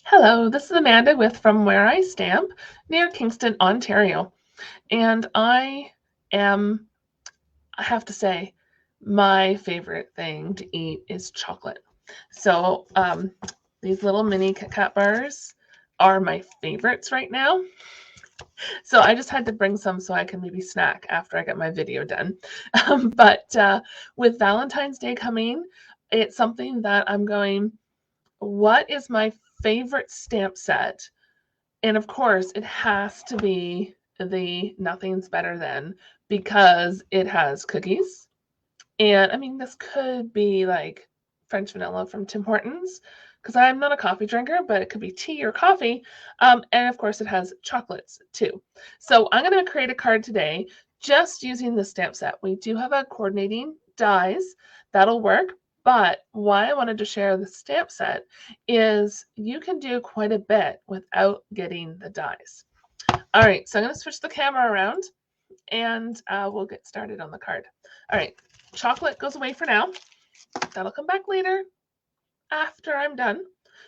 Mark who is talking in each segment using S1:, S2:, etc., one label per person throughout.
S1: Hello, this is Amanda with From Where I Stamp near Kingston, Ontario. And I have to say, my favorite thing to eat is chocolate. So these little mini Kit Kat bars are my favorites right now. So I just had to bring some so I can maybe snack after I get my video done. But with Valentine's Day coming, it's something that I'm going, what is my favorite stamp set? And of course, it has to be the Nothing's Better Than because it has cookies. And I mean, this could be like French vanilla from Tim Hortons because I'm not a coffee drinker, but it could be tea or coffee. And of course, it has chocolates too. So I'm going to create a card today just using the stamp set. We do have a coordinating dies that'll work. But why I wanted to share the stamp set is you can do quite a bit without getting the dies. All right, so I'm going to switch the camera around and we'll get started on the card. All right, chocolate goes away for now. That'll come back later after I'm done.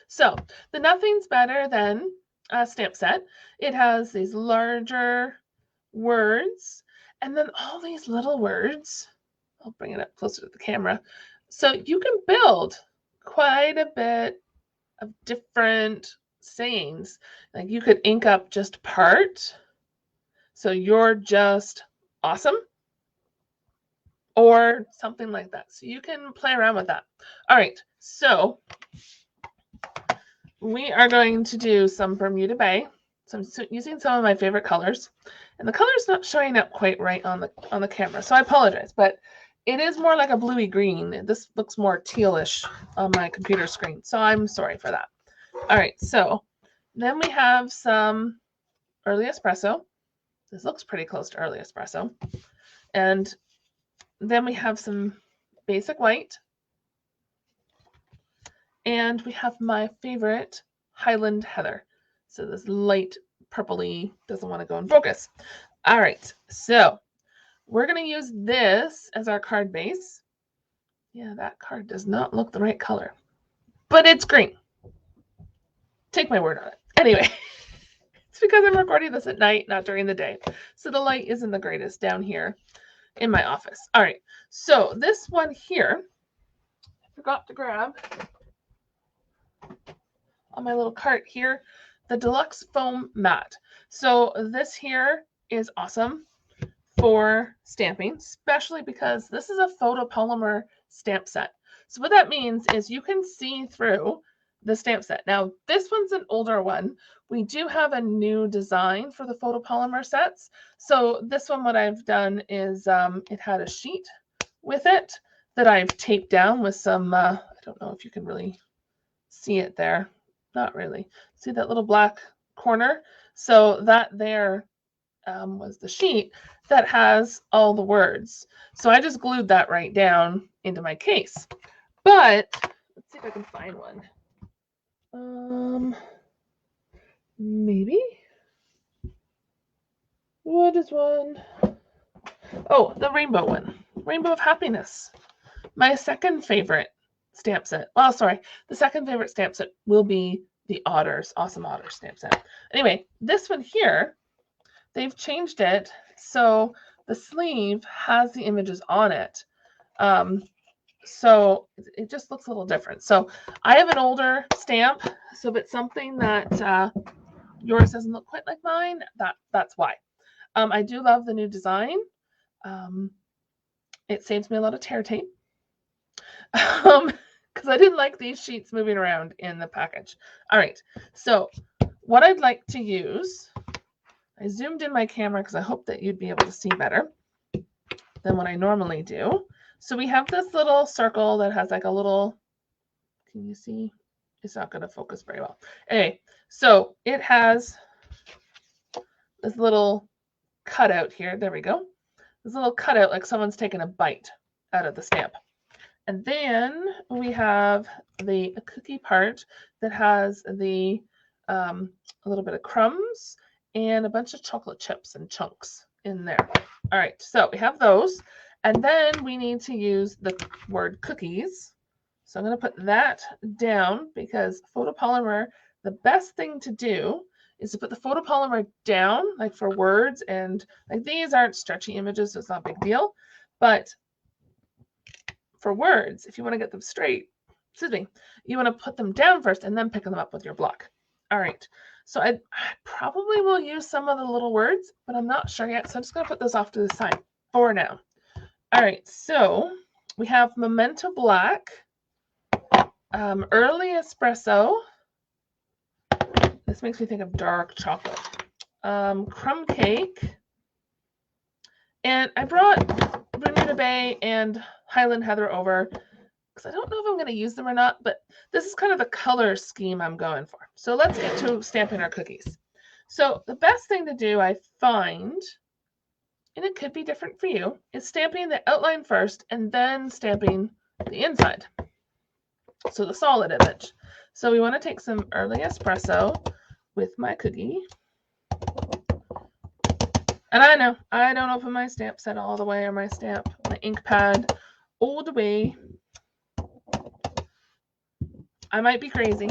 S1: So the Nothing's Better Than stamp set. It has these larger words and then all these little words. I'll bring it up closer to the camera. So you can build quite a bit of different sayings. Like you could ink up just part. So you're just awesome or something like that. So you can play around with that. All right, so we are going to do some Bermuda Bay. So I'm using some of my favorite colors, and the color's not showing up quite right on the camera, so I apologize, but it is more like a bluey green. This looks more tealish on my computer screen, so I'm sorry for that. All right, so then we have some early espresso. This looks pretty close to early espresso. And then we have some basic white. And we have my favorite Highland Heather. So this light purpley doesn't want to go in focus. All right, so we're going to use this as our card base. Yeah, that card does not look the right color, but it's green. Take my word on it. Anyway, it's because I'm recording this at night, not during the day. So the light isn't the greatest down here in my office. All right, so this one here, I forgot to grab on my little cart here, the deluxe foam mat. So this here is awesome for stamping, especially because this is a photopolymer stamp set. So what that means is you can see through the stamp set. Now, this one's an older one. We do have a new design for the photopolymer sets. So this one, what I've done is it had a sheet with it that I've taped down with some, I don't know if you can really see it there. Not really. See that little black corner? So that there was the sheet that has all the words. So I just glued that right down into my case. But let's see if I can find one. Maybe. What is one? Oh, the rainbow one. Rainbow of Happiness. My second favorite stamp set. Well, sorry. The second favorite stamp set will be the Otters, Awesome Otters stamp set. Anyway, this one here, they've changed it so the sleeve has the images on it. So it just looks a little different. So I have an older stamp, so if it's something that yours doesn't look quite like mine, that's why. I do love the new design. It saves me a lot of tear tape because I didn't like these sheets moving around in the package. All right, so what I'd like to use, I zoomed in my camera because I hope that you'd be able to see better than what I normally do. So we have this little circle that has like a little, can you see? It's not going to focus very well. Anyway, so it has this little cutout here. There we go. This little cutout like someone's taken a bite out of the stamp. And then we have the cookie part that has the a little bit of crumbs and a bunch of chocolate chips and chunks in there. All right, so we have those. And then we need to use the word cookies. So I'm going to put that down because photopolymer the best thing to do is to put the photopolymer down, like for words, and like these aren't stretchy images, so it's not a big deal. But for words, if you want to get them straight, excuse me, you want to put them down first and then pick them up with your block. All right, so I probably will use some of the little words, but I'm not sure yet, so I'm just going to put those off to the side for now. All right, so we have Memento Black, Early Espresso. This makes me think of dark chocolate. Crumb Cake. And I brought Bermuda Bay and Highland Heather over because I don't know if I'm going to use them or not, but this is kind of the color scheme I'm going for. So let's get to stamping our cookies. So the best thing to do, I find, and it could be different for you, is stamping the outline first and then stamping the inside. So the solid image. So we want to take some Early Espresso with my cookie. And I know, I don't open my stamp set all the way, or my ink pad all the way. I might be crazy,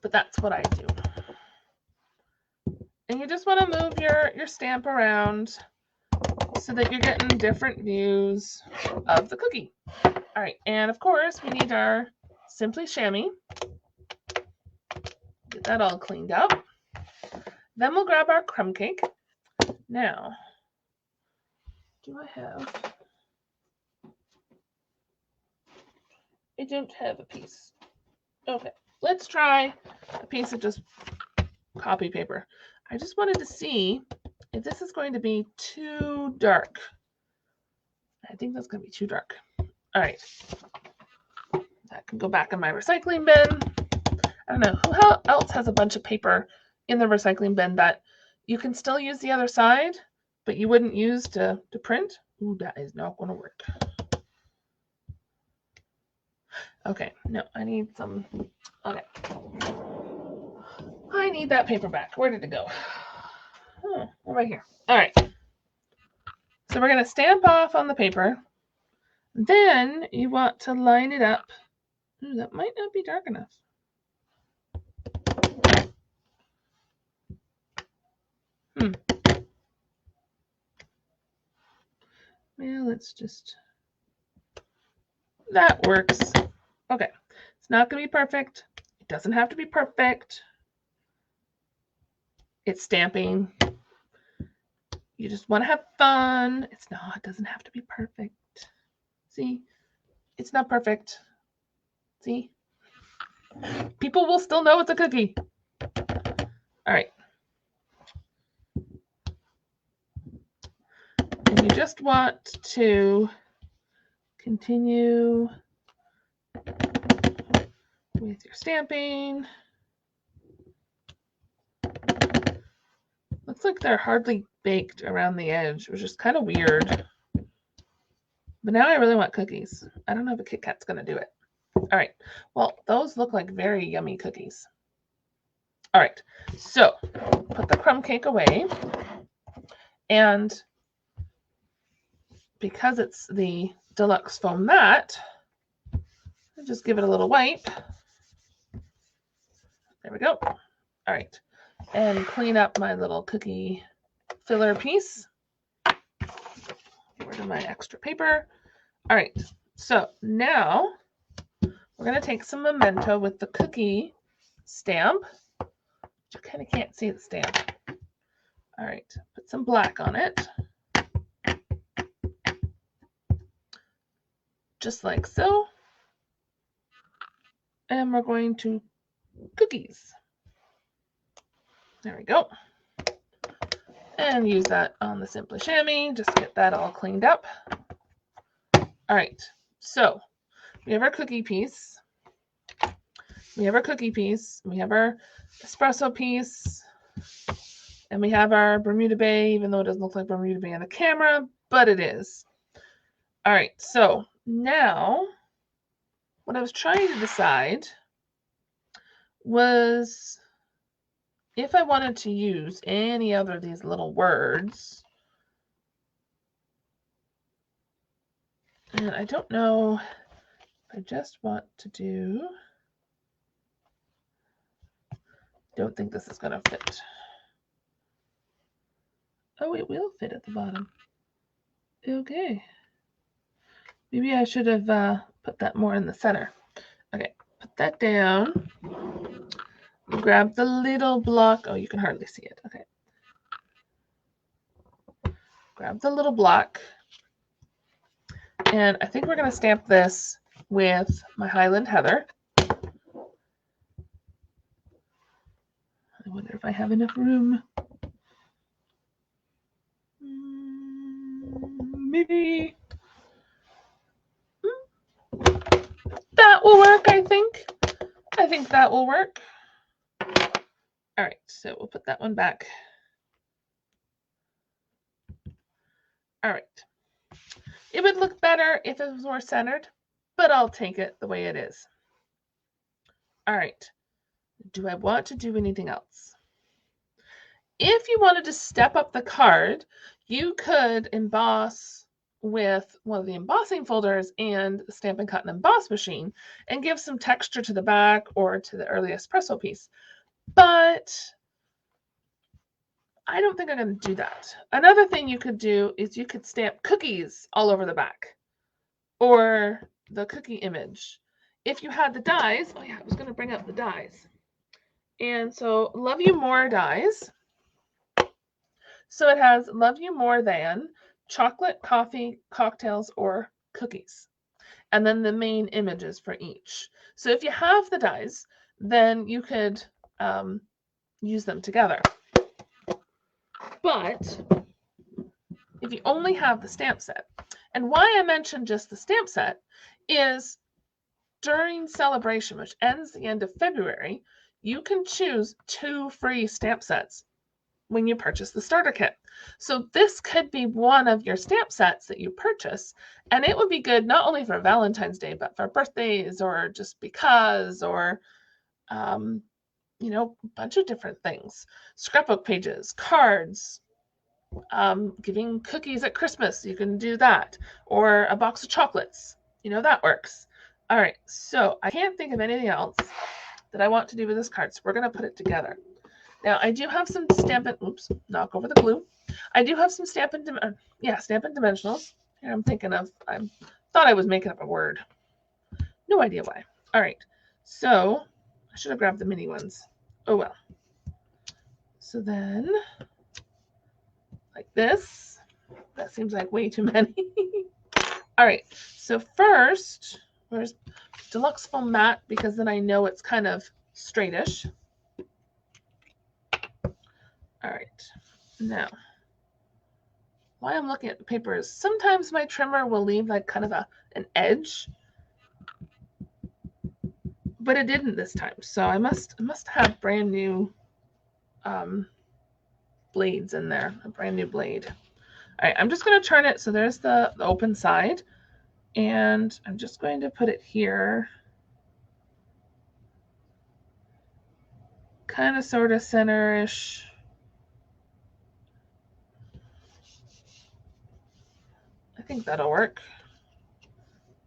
S1: but that's what I do. And you just want to move your stamp around so that you're getting different views of the cookie. All right, and of course we need our Simply Chamois. Get that all cleaned up. Then we'll grab our crumb cake. Now, do I have? I don't have a piece. Okay, let's try a piece of just copy paper. I just wanted to see if this is going to be too dark. I think that's going to be too dark. All right. That can go back in my recycling bin. I don't know who else has a bunch of paper in the recycling bin that you can still use the other side, but you wouldn't use to print. Ooh, that is not going to work. Okay, no, I need some. Okay. I need that paper back. Where did it go? Oh, right here. All right. So we're going to stamp off on the paper. Then you want to line it up. Ooh, that might not be dark enough. Well, let's just. That works. Okay. It's not going to be perfect. It doesn't have to be perfect. It's stamping. You just want to have fun. It doesn't have to be perfect. See? It's not perfect. See? People will still know it's a cookie. All right. And you just want to continue with your stamping. Looks like they're hardly baked around the edge, which is kind of weird. But now I really want cookies. I don't know if a Kit Kat's going to do it. All right. Well, those look like very yummy cookies. All right. So put the crumb cake away. And because it's the deluxe foam mat, I'll just give it a little wipe. There we go. All right. And clean up my little cookie filler piece. Get rid of my extra paper. All right. So now we're going to take some Memento with the cookie stamp. You kind of can't see the stamp. All right. Put some black on it. Just like so. And we're going to cookies. There we go. And use that on the Simply Chamois. Just get that all cleaned up. All right. So we have our cookie piece. We have our cookie piece. We have our espresso piece. And we have our Bermuda Bay, even though it doesn't look like Bermuda Bay on the camera, but it is. All right. So now what I was trying to decide was if I wanted to use any other of these little words. And I don't know if I just want to do Don't think this is going to fit. Oh, it will fit at the bottom. Okay. Maybe I should have put that more in the center. Okay, put that down. Grab the little block. Oh, you can hardly see it. Okay. Grab the little block. And I think we're going to stamp this with my Highland Heather. I wonder if I have enough room. Maybe. That will work, I think. I think that will work. All right, so we'll put that one back. All right. It would look better if it was more centered, but I'll take it the way it is. All right. Do I want to do anything else? If you wanted to step up the card, you could emboss with one of the embossing folders and the Stampin' Cut and Emboss machine and give some texture to the back or to the early espresso piece. But I don't think I'm going to do that. Another thing you could do is you could stamp cookies all over the back or the cookie image. If you had the dies, oh yeah, I was going to bring up the dies. And so Love You More dies. So it has Love You More Than, chocolate, coffee, cocktails, or cookies. And then the main images for each. So if you have the dies, then you could use them together. But if you only have the stamp set, and why I mentioned just the stamp set is during celebration, which ends the end of February, you can choose 2 free stamp sets when you purchase the starter kit. So this could be one of your stamp sets that you purchase, and it would be good not only for Valentine's Day, but for birthdays or just because, or you know, a bunch of different things. Scrapbook pages, cards, giving cookies at Christmas, you can do that, or a box of chocolates, you know, that works. All right, so I can't think of anything else that I want to do with this card, so we're going to put it together. Now, I do have some Stampin', oops, knock over the glue. I do have some Stampin' Dimensionals. Here I'm thinking of, I thought I was making up a word. No idea why. All right, so I should have grabbed the mini ones. Oh well. So then, like this. That seems like way too many. All right, so first, where's Deluxe Foam Matte, because then I know it's kind of straightish. All right, now, why I'm looking at the paper is sometimes my trimmer will leave like kind of an edge, but it didn't this time. So I must have brand new blades in there, a brand new blade. All right, I'm just going to turn it so there's the open side, and I'm just going to put it here, kind of sort of center-ish. I think that'll work.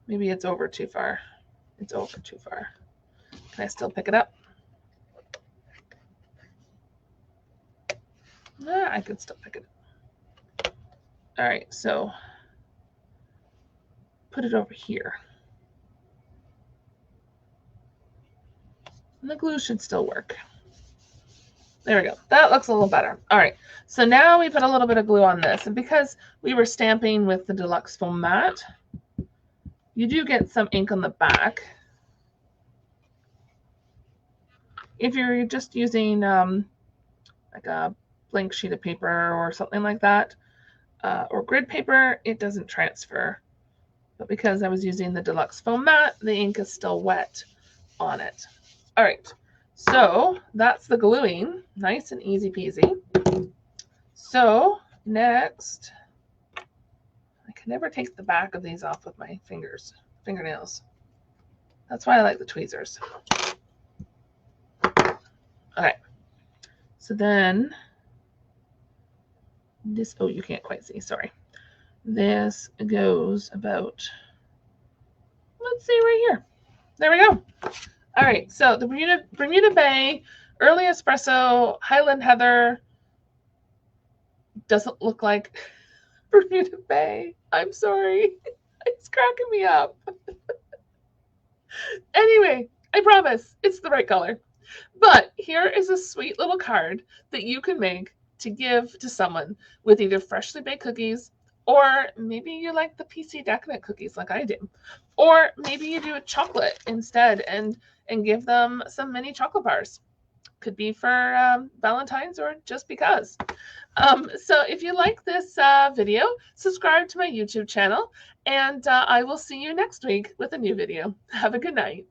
S1: Maybe it's over too far. It's over too far. Can I still pick it up? I could still pick it up. All right, so put it over here. And the glue should still work. There we go. That looks a little better. All right, so now we put a little bit of glue on this. And because we were stamping with the Deluxe Foam Matte, you do get some ink on the back. If you're just using like a blank sheet of paper or something like that, or grid paper, it doesn't transfer. But because I was using the Deluxe Foam Matte, the ink is still wet on it. All right, so that's the gluing, nice and easy peasy. So next, I can never take the back of these off with my fingernails. That's why I like the tweezers. Okay, so then this, oh, you can't quite see, sorry. This goes about, let's see, right here. There we go. All right, so the Bermuda Bay Early Espresso, Highland Heather, doesn't look like Bermuda Bay. I'm sorry. It's cracking me up. Anyway, I promise it's the right color. But here is a sweet little card that you can make to give to someone with either freshly baked cookies, or maybe you like the PC Decadent cookies like I do, or maybe you do a chocolate instead and give them some mini chocolate bars. Could be for Valentine's or just because. So if you like this video, subscribe to my YouTube channel, and I will see you next week with a new video. Have a good night.